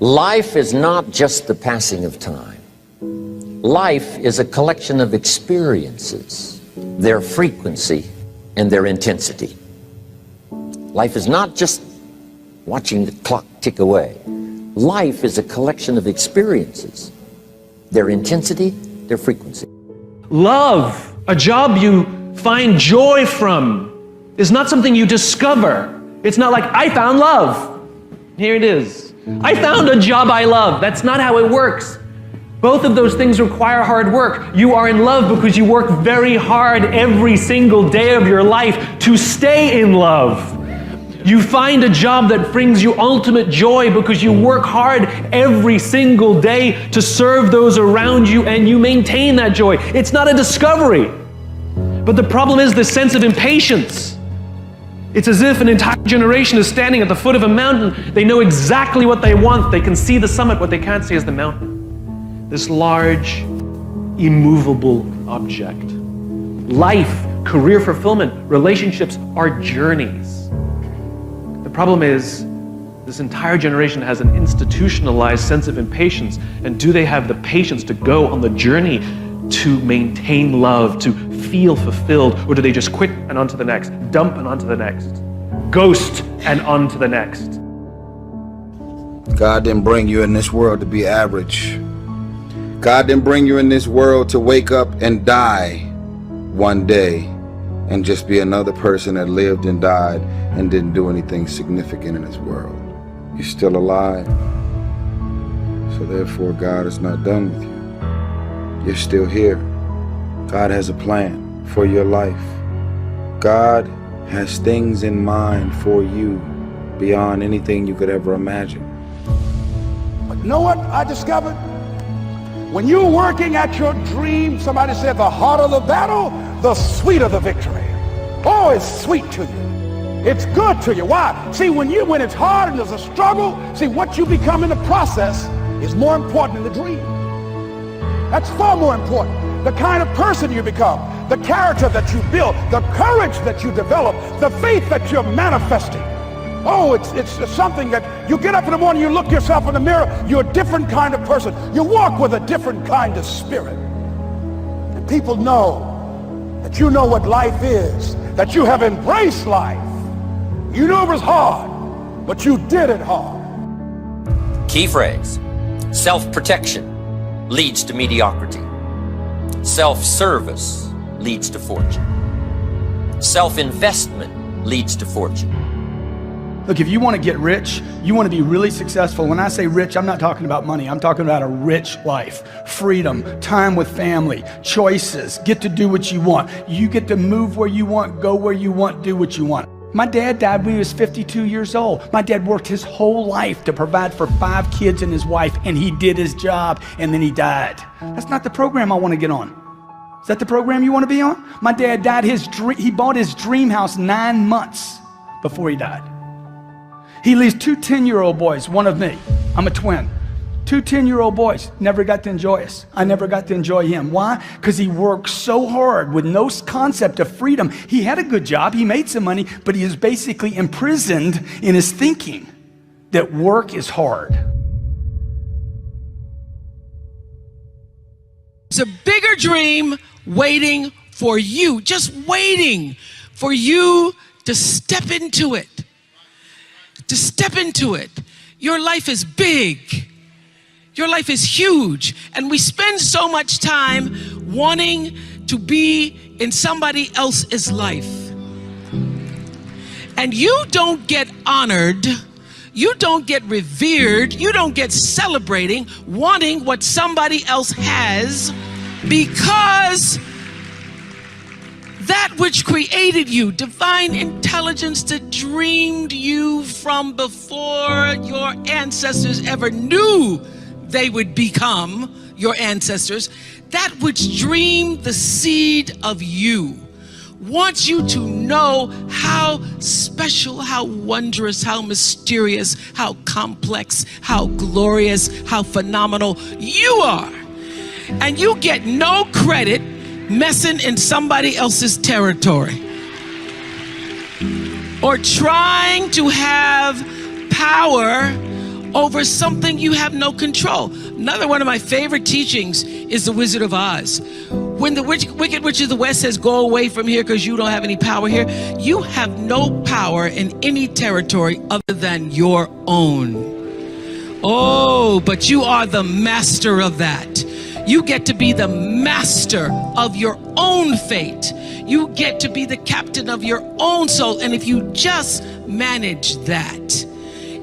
Life is not just the passing of time. Life is a collection of experiences, their frequency and their intensity. Life is not just watching the clock tick away. Life is a collection of experiences, their intensity, their frequency. Love, a job you find joy from, is not something you discover. It's not like, I found love. Here it is. I found a job I love. That's not how it works. Both of those things require hard work. You are in love because you work very hard every single day of your life to stay in love. You find a job that brings you ultimate joy because you work hard every single day to serve those around you, and you maintain that joy. It's not a discovery. But the problem is this sense of impatience. It's as if an entire generation is standing at the foot of a mountain. They know exactly what they want. They can see the summit. What they can't see is the mountain. This large, immovable object. Life, career fulfillment, relationships are journeys. The problem is, this entire generation has an institutionalized sense of impatience. And do they have the patience to go on the journey to maintain love, to feel fulfilled? Or do they just quit and on to the next, dump and on to the next, ghost and on to the next? God didn't bring you in this world to be average. God didn't bring you in this world to wake up and die one day and just be another person that lived and died and didn't do anything significant in this world. You're still alive. So therefore, God is not done with you. You're still here. God has a plan for your life. God has things in mind for you beyond anything you could ever imagine. But you know what I discovered? When you're working at your dream, somebody said the harder the battle, the sweeter the victory. Oh, it's sweet to you. It's good to you. Why? See, when it's hard and there's a struggle, see, what you become in the process is more important than the dream. That's far more important. The kind of person you become, the character that you build, the courage that you develop, the faith that you're manifesting. Oh, it's something that you get up in the morning, you look yourself in the mirror, you're a different kind of person. You walk with a different kind of spirit. And people know that you know what life is, that you have embraced life. You knew it was hard, but you did it hard. Key phrase: self-protection leads to mediocrity. Self-service leads to fortune. Self-investment leads to fortune. Look, if you want to get rich, you want to be really successful. When I say rich, I'm not talking about money. I'm talking about a rich life, freedom, time with family, choices, get to do what you want. You get to move where you want, go where you want, do what you want. My dad died when he was 52 years old. My dad worked his whole life to provide for 5 kids and his wife, and he did his job, and then he died. That's not the program I want to get on. Is that the program you want to be on? My dad died, he bought his dream house 9 months before he died. He leaves 2 10-year-old boys, one of me. I'm a twin. 2 10-year-old boys, never got to enjoy us. I never got to enjoy him. Why? Because he worked so hard with no concept of freedom. He had a good job, he made some money, but he is basically imprisoned in his thinking that work is hard. It's a bigger dream waiting for you, just waiting for you to step into it. To step into it. Your life is big. Your life is huge. And we spend so much time wanting to be in somebody else's life. And you don't get honored, you don't get revered, you don't get celebrating wanting what somebody else has, because that which created you, divine intelligence that dreamed you from before your ancestors ever knew they would become your ancestors, that which dreamed the seed of you, wants you to know how special, how wondrous, how mysterious, how complex, how glorious, how phenomenal you are. And you get no credit messing in somebody else's territory or trying to have power over something you have no control. Another one of my favorite teachings is The Wizard of Oz. When the Wicked Witch of the West says, go away from here because you don't have any power here, you have no power in any territory other than your own. Oh, but you are the master of that. You get to be the master of your own fate. You get to be the captain of your own soul. And if you just manage that,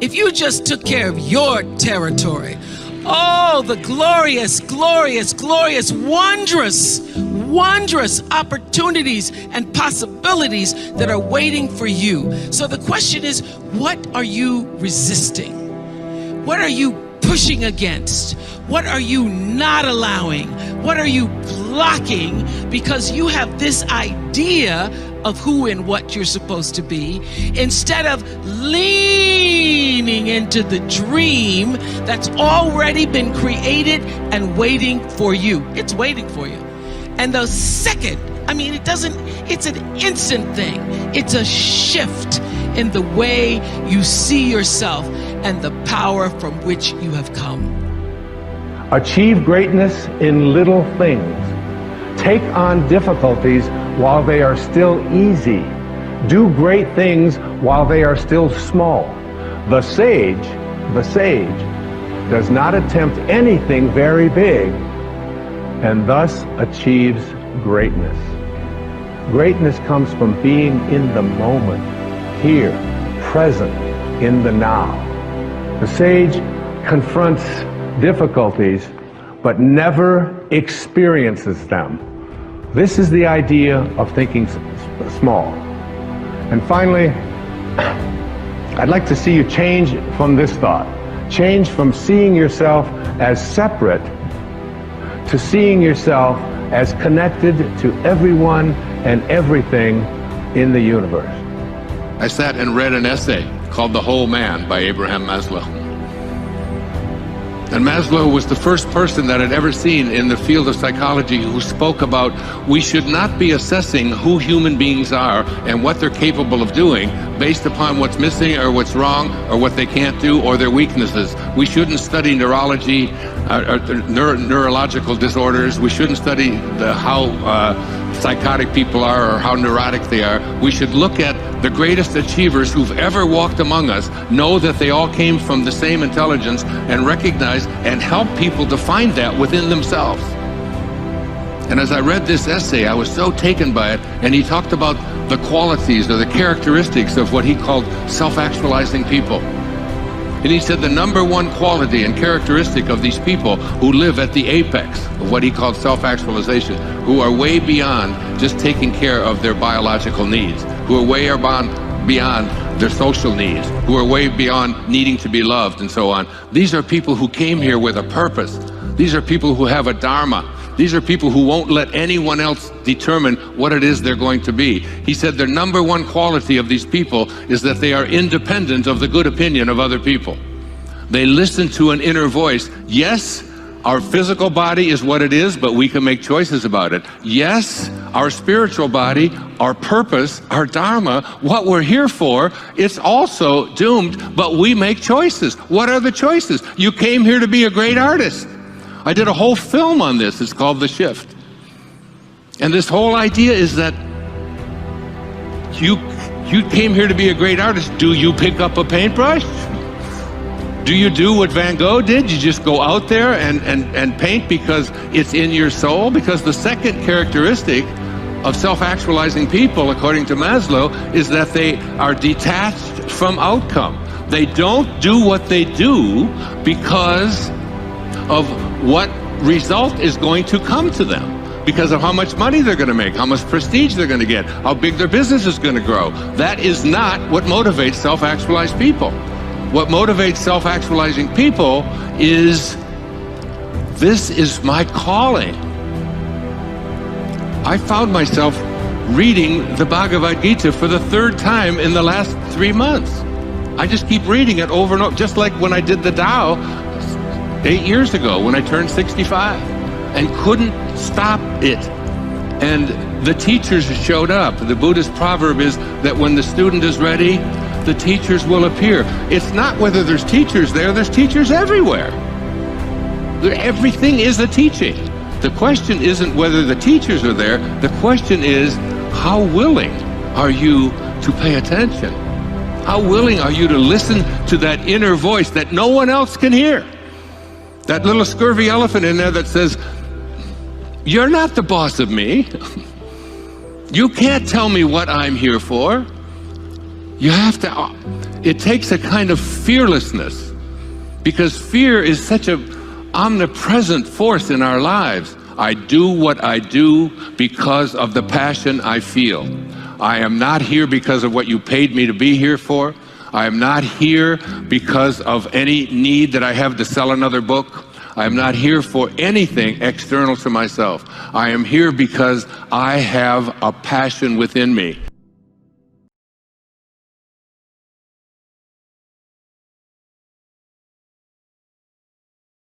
if you just took care of your territory, oh, the glorious, glorious, glorious, wondrous, wondrous opportunities and possibilities that are waiting for you. So the question is, what are you resisting? What are you pushing against? What are you not allowing? What are you blocking because you have this idea of who and what you're supposed to be, instead of leaning into the dream that's already been created and waiting for you. It's waiting for you. And the second, it's an instant thing. It's a shift in the way you see yourself and the power from which you have come. Achieve greatness in little things. Take on difficulties while they are still easy. Do great things while they are still small. The sage does not attempt anything very big and thus achieves greatness. Greatness comes from being in the moment, here, present, in the now. The sage confronts difficulties but never experiences them. This is the idea of thinking small. And finally, I'd like to see you change from this thought. Change from seeing yourself as separate to seeing yourself as connected to everyone and everything in the universe. I sat and read an essay called The Whole Man by Abraham Maslow. And Maslow was the first person that I'd ever seen in the field of psychology who spoke about we should not be assessing who human beings are and what they're capable of doing based upon what's missing or what's wrong or what they can't do or their weaknesses. We shouldn't study neurology or neurological disorders. We shouldn't study how psychotic people are or how neurotic they are. We should look at the greatest achievers who've ever walked among us, know that they all came from the same intelligence, and recognize and help people to find that within themselves. And as I read this essay, I was so taken by it, and he talked about the qualities or the characteristics of what he called self-actualizing people. And he said the number one quality and characteristic of these people who live at the apex of what he called self-actualization, who are way beyond just taking care of their biological needs, who are way beyond their social needs, who are way beyond needing to be loved and so on. These are people who came here with a purpose. These are people who have a dharma. These are people who won't let anyone else determine what it is they're going to be. He said the number one quality of these people is that they are independent of the good opinion of other people. They listen to an inner voice. Yes, our physical body is what it is, but we can make choices about it. Yes, our spiritual body, our purpose, our dharma, what we're here for, it's also doomed, but we make choices. What are the choices? You came here to be a great artist. I did a whole film on this. It's called The Shift. And this whole idea is that you came here to be a great artist. Do you pick up a paintbrush? Do you do what Van Gogh did? You just go out there and paint because it's in your soul? Because the second characteristic of self-actualizing people, according to Maslow, is that they are detached from outcome. They don't do what they do because of what result is going to come to them, because of how much money they're going to make, how much prestige they're going to get, how big their business is going to grow. That is not what motivates self-actualized people. What motivates self-actualizing people is, this is my calling. I found myself reading the Bhagavad Gita for the third time in the last 3 months. I just keep reading it over and over, just like when I did the Tao 8 years ago when I turned 65 and couldn't stop it. And the teachers showed up. The Buddhist proverb is that when the student is ready, the teachers will appear. It's not whether there's teachers there's teachers everywhere. Everything is a teaching. The question isn't whether the teachers are there. The question is, how willing are you to pay attention? How willing are you to listen to that inner voice that no one else can hear? That little scurvy elephant in there that says, you're not the boss of me. You can't tell me what I'm here for. You have to, it takes a kind of fearlessness, because fear is such an omnipresent force in our lives. I do what I do because of the passion I feel. I am not here because of what you paid me to be here for. I am not here because of any need that I have to sell another book. I am not here for anything external to myself. I am here because I have a passion within me.